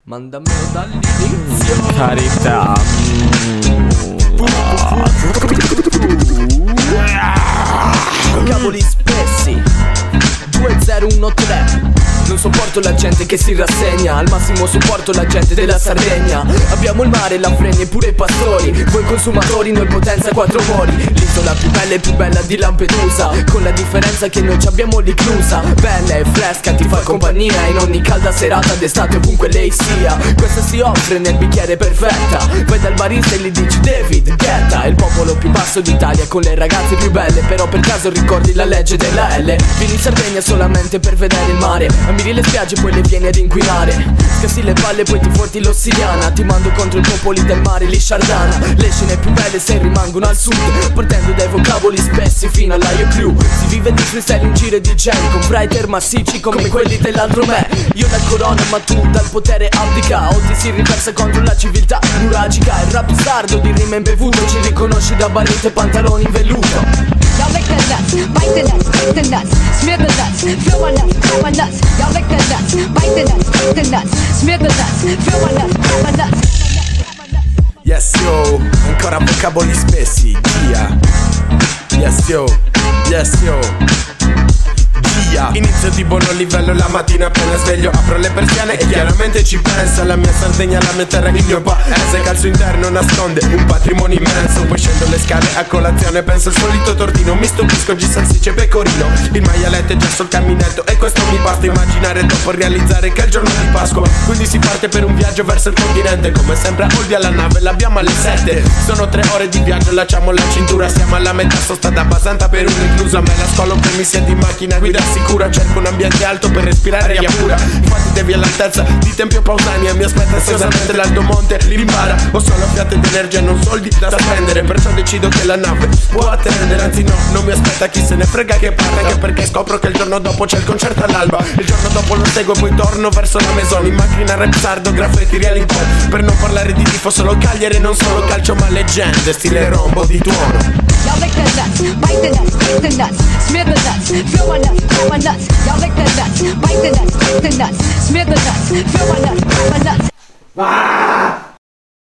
Mandamelo dall'inizio. Carità. Cavoli spessi 2013. Non sopporto la gente che si rassegna, al massimo supporto la gente della Sardegna. Abbiamo il mare, la fregna e pure i pastori. Voi consumatori, noi potenza 4 mori. L'isola più bella e più bella di Lampedusa, con la differenza che noi ci abbiamo l'iclusa. Bella e fresca, ti fa compagnia in ogni calda serata d'estate ovunque lei sia. Questa si offre nel bicchiere perfetta. Vai dal barista e gli dici David Guetta. È il popolo più basso d'Italia con le ragazze più belle. Però per caso ricordi la legge della L. Vieni in Sardegna solamente per vedere il mare, ammiri le spiagge poi le vieni ad inquinare. Scassi le palle poi ti forti l'ossidiana. Ti mando contro i popoli del mare lì Sciardana. Le scene più belle se rimangono al sud, partendo dai vocaboli spessi fino all'Aio Crew. Si vive di freestyle in giro di gen, con writer massicci come quelli dell'altro me. Io dal corona ma tu dal potere abdica, o ti si riversa contro la civiltà nuragica. Il rap sardo di rima imbevuto ci riconosci da barrette e pantaloni in velluto. Y'all lick the nuts, bite the nuts, eat the nuts, smear the nuts, feel my nuts, feel my nuts. Y'all lick the nuts, bite the nuts, eat the nuts, smear the nuts, feel my nuts, feel my nuts. Yes yo, ancora vocaboli spessi, Gia. Yes yo, yes yo. Inizio di buono livello la mattina appena sveglio. Apro le persiane e chiaramente ci penso. La mia Sardegna, la mia terra, il mio paese. Calzo interno nasconde un patrimonio immenso. Poi scendo le scale a colazione, penso al solito tortino. Mi stupisco, oggi salsicce e pecorino. Il maialetto è già sul camminetto e questo mi basta immaginare dopo realizzare che è il giorno di Pasqua. Quindi si parte per un viaggio verso il continente. Come sempre a Olbia alla nave l'abbiamo alle 7. Sono 3 ore di viaggio, allacciamo la cintura. Siamo alla metà, sono stata basanta per un'inclusa. Me la scolo che mi sia di macchina, guida sicura. Cerco un ambiente alto per respirare aria pura. Infatti devi all'altezza di Tempio Pausania. Mi aspetta ansiosamente l'alto monte, l'impara. Ho solo fiatte di energia, non soldi da spendere. Perciò decido che la nave può attendere. Anzi no, non mi aspetta, chi se ne frega che parte. Anche perché scopro che il giorno dopo c'è il concerto all'alba. Il giorno dopo lo seguo e poi torno verso la maison. In macchina rap sardo, graffiti, reali pop. Per non parlare di tifo, solo Cagliari, non solo calcio ma leggende, stile rombo di tuono. Y'all lick the nuts, bite the nuts, eat the nuts, smear the nuts, feel my nuts, feel my nuts. Y'all lick the nuts, bite the nuts, eat the nuts, smear the nuts, feel my nuts, feel my nuts.